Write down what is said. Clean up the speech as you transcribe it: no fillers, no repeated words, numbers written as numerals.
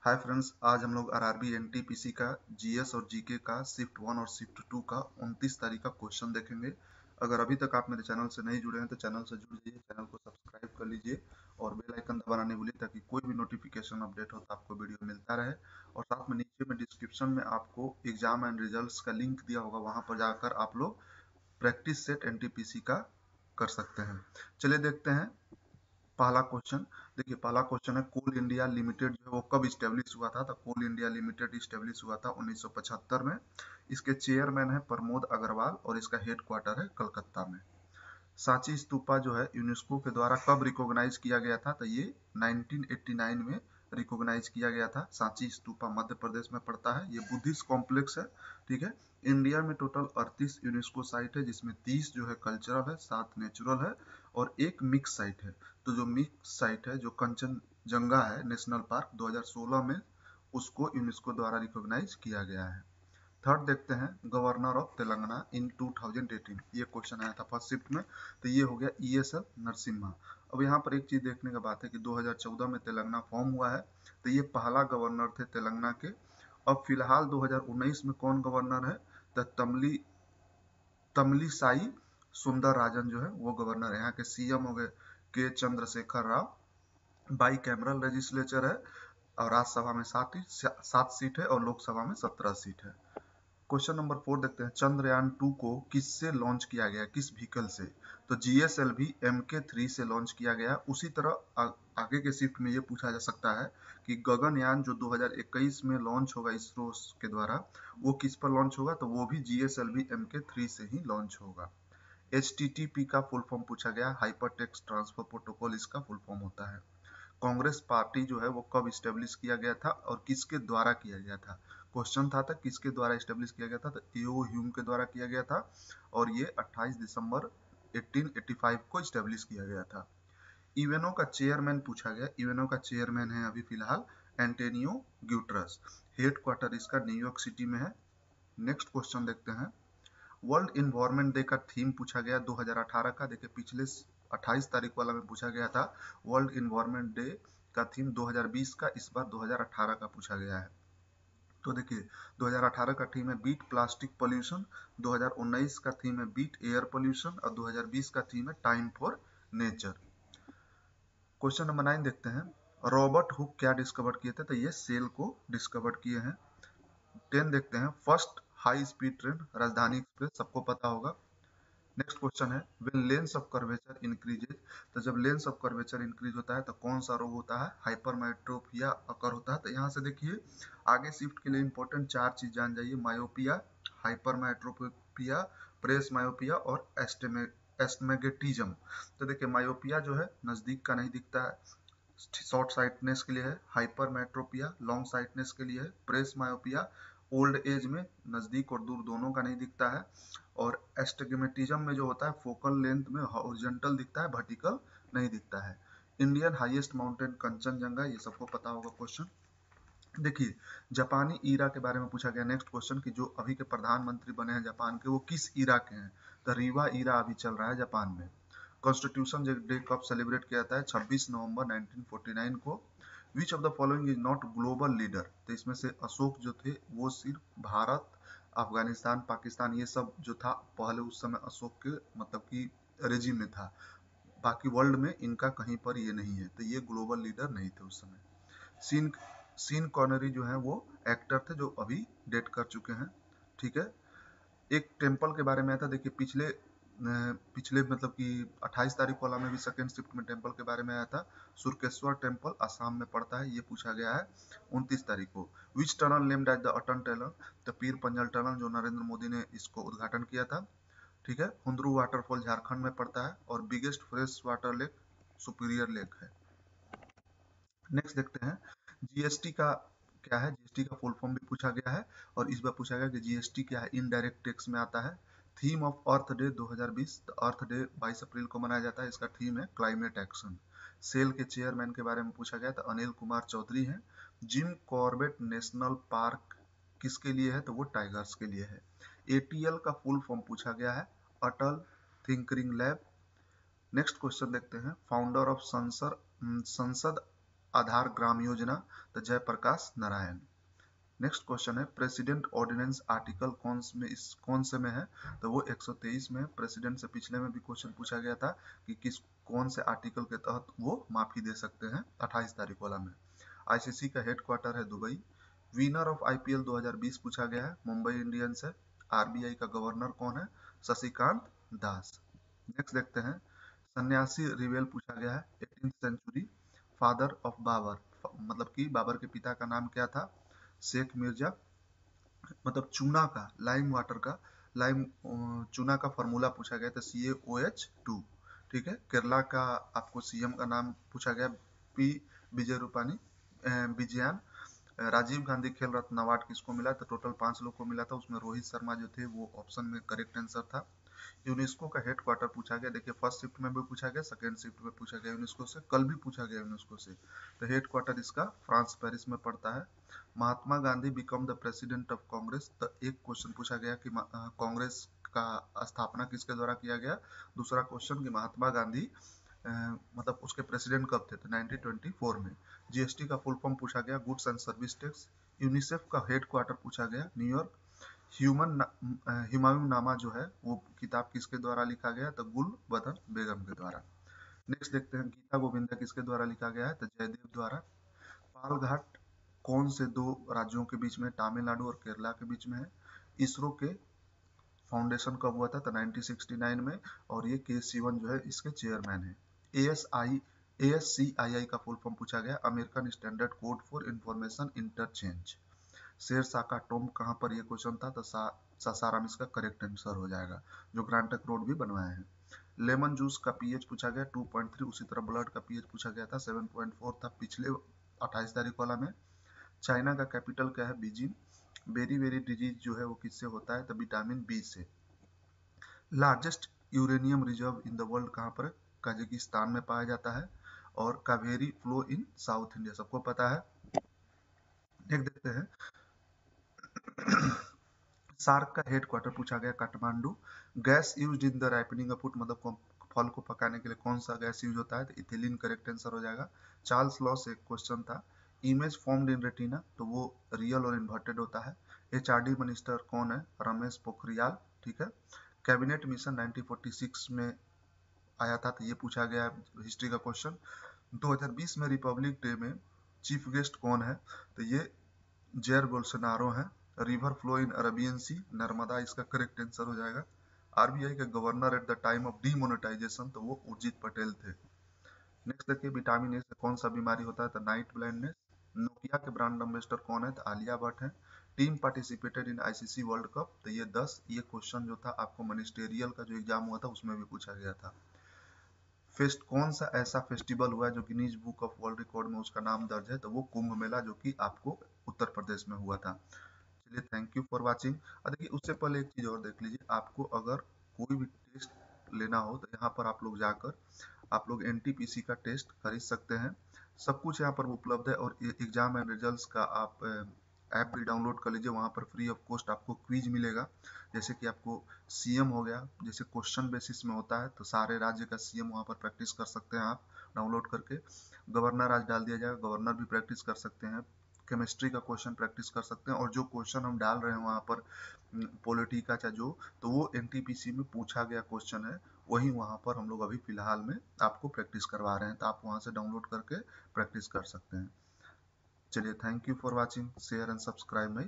Hi friends, आज हम लोग आरआरबी एनटीपीसी का जीएस और जीके का शिफ्ट 1 और शिफ्ट 2 का 29 तारीख का क्वेश्चन देखेंगे। अगर अभी तक आप मेरे चैनल से नहीं जुड़े हैं तो चैनल से जुड़ जाइए, चैनल को सब्सक्राइब कर लीजिए और बेल आइकन दबाना नहीं भूलिए ताकि कोई भी नोटिफिकेशन अपडेट हो तो आपको वीडियो मिलता रहे। और साथ में नीचे में डिस्क्रिप्शन में आपको एग्जाम एंड रिजल्ट्स का लिंक दिया होगा, वहां पर जाकर आप लोग प्रैक्टिस सेट एनटीपीसी का कर सकते हैं। चलिए देखते हैं पहला क्वेश्चन। देखिए पहला क्वेश्चन है, कोल इंडिया लिमिटेड जो है वो कब स्टेब्लिश हुआ था? तो कोल इंडिया लिमिटेड स्टेब्लिश हुआ था 1975 में। इसके चेयरमैन है प्रमोद अग्रवाल और इसका हेडक्वार्टर है कलकत्ता में। सांची स्तूपा जो है यूनेस्को के द्वारा कब रिकॉग्नाइज किया गया था? तो ये 1989 में रिकॉग्नाइज किया गया था। सांची स्तूपा मध्य प्रदेश में पड़ता है, ये बुद्धिस्ट कॉम्प्लेक्स है। ठीक है। इंडिया में टोटल 38 यूनेस्को साइट है, जिसमें 30 जो है कल्चरल है, 7 नेचुरल है और एक मिक्स साइट है। तो जो मिक्स साइट है, जो कंचनजंगा है नेशनल पार्क, 2016 में उसको यूनेस्को द्वारा रिकॉग्नाइज किया गया है। थर्ड देखते हैं, गवर्नर ऑफ तेलंगाना इन 2018। ये क्वेश्चन आया था फर्स्ट शिफ्ट में, तो ये हो गया ESL नरसिम्हा। अब यहाँ पर एक चीज देखने का बात है कि 2014 में तेलंगाना फॉर्म हुआ है, तो ये पहला गवर्नर थे तेलंगाना के। अब फिलहाल 2019 में कौन गवर्नर है? तो तमिलिसाई सुंदर राजन जो है वो गवर्नर है। यहाँ के CM हो गए के Chandrashekhar Rao. By cameral legislature है और राज्यसभा में 7 सीट है और लोकसभा में 17 सीट है। क्वेश्चन नंबर 4 देखते हैं, चंद्रयान 2 को किससे लॉन्च किया गया, किस व्हीकल से? तो GSLV MK3 से लॉन्च किया गया। उसी तरह आगे के शिफ्ट में ये पूछा जा सकता है कि गगनयान जो 2021 में लॉन्च होगा इसरो के द्वारा, वो किस पर लॉन्च होगा? तो वो भी GSLV MK3 से ही लॉन्च होगा। HTTP का फुल फॉर्म पूछा गया, हाइपर टेक्स्ट ट्रांसफर प्रोटोकॉल इसका फुल फॉर्म होता है। कांग्रेस पार्टी जो है वो कब स्टेब्लिश किया गया था और किसके द्वारा किया गया था? क्वेश्चन था किसके द्वारा स्टेब्लिश किया गया था? तो एओ ह्यूम के द्वारा किया गया था और ये 28 दिसंबर 1885 को स्टेब्लिश किया गया था। इवेनो का चेयरमैन पूछा गया। इवेनो का चेयरमैन है अभी फिलहाल एंटेनियो ग्यूटरस। हेडक्वार्टर इसका न्यूयॉर्क सिटी में है। नेक्स्ट क्वेश्चन देखते हैं, वर्ल्ड इन्वायरमेंट डे का थीम पूछा गया 2018 का। देखिए पिछले 28 तारीख वाला में पूछा गया था वर्ल्ड इन्वायरमेंट डे का थीम 2020 का, इस बार 2018 का पूछा गया है। तो देखिए 2018 का थीम है बीट प्लास्टिक पोल्यूशन, 2019 का थीम है बीट एयर पोल्यूशन और 2020 का थीम है time for nature. Question number 9 देखते हैं, रॉबर्ट हुक क्या डिस्कवर किए थे? तो ये सेल को डिस्कवर किए हैं। 10 देखते हैं, फर्स्ट हाई स्पीड ट्रेन राजधानी एक्सप्रेस, सबको पता होगा। नेक्स्ट क्वेश्चन है, when lens of curvature increases. तो जब लेंस ऑफ कर्वेचर इंक्रीज होता है तो कौन सा रोग होता है? हाइपरमेट्रोपिया अकर होता है। तो यहाँ से देखिए आगे शिफ्ट के लिए इंपॉर्टेंट 4 चीज जान जाइए, मायोपिया, हाइपरमेट्रोपिया, प्रेस मायोपिया और एस्टमेगेटिज्म। तो देखिए मायोपिया जो है नजदीक का नहीं दिखता है, शॉर्ट साइटनेस के लिए है। हाइपरमेट्रोपिया लॉन्ग साइटनेस के लिए है। प्रेस मायोपिया ओल्ड एज में नजदीक और दूर दोनों का नहीं दिखता है। और एस्टिग्मेटिज्म में जो होता है फोकल लेंथ में हॉरिजॉन्टल दिखता है, वर्टिकल नहीं दिखता है। इंडियन हाईएस्ट माउंटेन कंचनजंगा, ये सबको पता होगा क्वेश्चन। देखिए जापानी ईरा के बारे में पूछा गया नेक्स्ट क्वेश्चन कि जो अभी के प्रधानमंत्री बने हैं जापान के, वो किस ईरा के हैं? तो रीवा ईरा अभी चल रहा है जापान में। कॉन्स्टिट्यूशन डे कब सेलिब्रेट किया जाता है? 26 नवंबर 1949 को। Which of the following is not global leader. तो इसमें से अशोक जो थे वो सिर्फ भारत, अफगानिस्तान, पाकिस्तान ये सब जो था पहले उस समय अशोक के मतलब कि रेजिम में था, बाकी वर्ल्ड में इनका कहीं पर ये नहीं है, तो ये ग्लोबल लीडर नहीं थे उस समय। सीन सीन कॉनरी जो है वो एक्टर थे जो अभी डेट कर चुके हैं। ठीक है। एक टेम्पल के बारे में आया था, देखिए पिछले मतलब कि 28 तारीख वाला में भी सेकंड शिफ्ट में टेम्पल के बारे में आया था। सुरकेश्वर टेम्पल असम में पड़ता है, ये पूछा गया है 29 तारीख को। Which tunnel named as the Atal tunnel. तो पीर पंजल टनल जो नरेंद्र मोदी ने इसको उद्घाटन किया था। ठीक है। हुंद्रू वाटरफॉल झारखंड में पड़ता है और biggest fresh water lake superior lake है। नेक्स्ट देखते हैं, जीएसटी का क्या है? जीएसटी का फुल फॉर्म भी पूछा गया है और इस बार पूछा गया कि जीएसटी क्या है। इनडायरेक्ट टैक्स में आता है। थीम ऑफ अर्थ डे 2020, तो अर्थ डे 22 अप्रैल को मनाया जाता है, इसका थीम है क्लाइमेट एक्शन। सेल के चेयरमैन के बारे में पूछा गया तो अनिल कुमार चौधरी हैं। जिम कॉर्बेट नेशनल पार्क किसके लिए है? तो वो टाइगर्स के लिए है। ATL का फुल फॉर्म पूछा गया है, अटल थिंकरिंग लैब। नेक्स्ट क्वेश्चन देखते हैं, फाउंडर ऑफ संसद आधार ग्राम योजना, तो जयप्रकाश नारायण। नेक्स्ट क्वेश्चन है प्रेसिडेंट ऑर्डिनेंस आर्टिकल कौन से में है, तो वो 123 में। प्रेसिडेंट से पिछले में भी क्वेश्चन पूछा गया था कि कौन से आर्टिकल के तहत वो माफी दे सकते हैं, 28 तारीख वाला में। आईसीसी का हेडक्वार्टर है दुबई। विनर ऑफ आईपीएल 2020 पूछा गया है, मुंबई इंडियंस है। आरबीआई का गवर्नर कौन है, शशिकांत दास। नेक्स्ट देखते हैं सन्यासी रिवेल पूछा गया है, 18th century father of Babar, मतलब कि बाबर के पिता का नाम क्या था, शेख मिर्जा। मतलब चूना का, लाइम वाटर का, लाइम चूना का फॉर्मूला पूछा गया था CaOH2। ठीक है। केरला का आपको सीएम का नाम पूछा गया, पी विजय रूपानी विजयान। राजीव गांधी खेल रत्न अवार्ड किसको मिला, तो टोटल 5 लोग को मिला था, उसमें रोहित शर्मा जो थे वो ऑप्शन में करेक्ट आंसर था। यूनेस्को का हेडक्वार्टर पूछा गया, देखिए फर्स्ट शिफ्ट में भी पूछा गया, सेकंड शिफ्ट में पूछा गया यूनेस्को से, कल भी पूछा गया यूनेस्को से। तो हेडक्वार्टर इसका फ्रांस पेरिस में पड़ता है। Mahatma Gandhi become the president of Congress, तो एक क्वेश्चन पूछा गया कि कांग्रेस का स्थापना किसके द्वारा किया गया। दूसरा क्वेश्चन कि महात्मा गांधी मतलब उसके प्रेसिडेंट कब थे, तो 1924 में। जीएसटी का फुल फॉर्म पूछा गया, goods and service tax. UNICEF का हेडक्वार्टर पूछा गया, न्यूयॉर्क। हुमायूं नामा जो है वो किताब किसके द्वारा लिखा गया, तो गुल बदन बेगम के द्वारा। नेक्स्ट देखते हैं गीता गोविंदा किसके द्वारा लिखा गया है, तो जयदेव द्वारा। पाल घाट कौन से दो राज्यों के बीच में, तमिलनाडु और केरला के बीच में है। इसरो के फाउंडेशन कब हुआ था, तो 1969 में, और ये के सिवन जो है इसके चेयरमैन है। ASCII का फुल फॉर्म पूछा गया, American standard code for information interchange. Shershah का टॉम कहाँ पर, ये क्वेश्चन था, तो सासाराम इसका करेक्ट आंसर हो जाएगा, जो ग्रांड ट्रंक रोड भी बनवाए हैं। लेमन जूस का पीएच पूछा गया 2.3, उसी तरह ब्लड का पीएच पूछा गया था 7.4 था पिछले 28 तारीख वाला में। चाइना का कैपिटल क्या है, बीजिंग। बेरी वेरी डिजीज जो है वो किससे होता है, तो विटामिन बी से। Largest uranium reserve in the world कहाँ पर है, कजाकिस्तान में पाया जाता है। और Kaveri flow in south India, सबको पता है। एक देखते हैं सार्क का हेडक्वार्टर पूछा गया Kathmandu. Gas used in the ripening of fruit, मतलब फल को पकाने के लिए कौन सा गैस यूज होता है, तो इथिलीन करेक्ट आंसर हो जाएगा। चार्ल्स लॉ से एक क्वेश्चन था, इमेज फॉर्म्ड इन रेटिना, तो वो रियल और इन्वर्टेड होता है। एचआरडी मिनिस्टर कौन है, रमेश पोखरियाल। ठीक है। कैबिनेट मिशन 1946 में आया था, तो ये पूछा गया हिस्ट्री का क्वेश्चन। 2020 में रिपब्लिक डे में चीफ गेस्ट कौन है, तो ये जेयर बोल्सोनारो है। River flow in Arabian sea, Narmada इसका करेक्ट आंसर हो जाएगा। आरबीआई के governor at the time of demonetisation, तो वो उर्जित पटेल थे। नेक्स्ट देखिए विटामिन ए से कौन सा बीमारी होता है, तो नाइट ब्लाइंडनेस। नोकिया के ब्रांड एम्बेसडर कौन है, तो आलिया भट्ट है। Team participated in ICC world cup, तो ये 10। ये क्वेश्चन जो था आपको मिनिस्टेरियल का जो एग्जाम हुआ था उसमें भी पूछा गया था। फेस्ट कौन सा ऐसा फेस्टिवल हुआ है जो Guinness book of world record में उसका नाम दर्ज है, तो वो कुंभ मेला, जो कि आपको उत्तर प्रदेश में हुआ था। चलिए थैंक यू फॉर वाचिंग। और देखिए उससे पहले एक चीज़ और देख लीजिए, आपको अगर कोई भी टेस्ट लेना हो तो यहाँ पर आप लोग जाकर आप लोग एनटीपीसी का टेस्ट खरीद सकते हैं। सब कुछ यहाँ पर उपलब्ध है, और एग्जाम एंड रिजल्ट्स का आप ऐप भी डाउनलोड कर लीजिए। वहाँ पर फ्री ऑफ कॉस्ट आपको क्विज मिलेगा, जैसे कि आपको सीएम हो गया, जैसे क्वेश्चन बेसिस में होता है, तो सारे राज्य का सीएम वहाँ पर प्रैक्टिस कर सकते हैं आप डाउनलोड करके। गवर्नर आज डाल दिया जाएगा, गवर्नर भी प्रैक्टिस कर सकते हैं। केमिस्ट्री का क्वेश्चन प्रैक्टिस कर सकते हैं, और जो क्वेश्चन हम डाल रहे हैं वहाँ पर पॉलिटी का चाहे जो, तो वो एनटीपीसी में पूछा गया क्वेश्चन है, वही वहाँ पर हम लोग अभी फिलहाल में आपको प्रैक्टिस करवा रहे हैं, तो आप वहाँ से डाउनलोड करके प्रैक्टिस कर सकते हैं। चलिए thank you for watching, share and subscribe my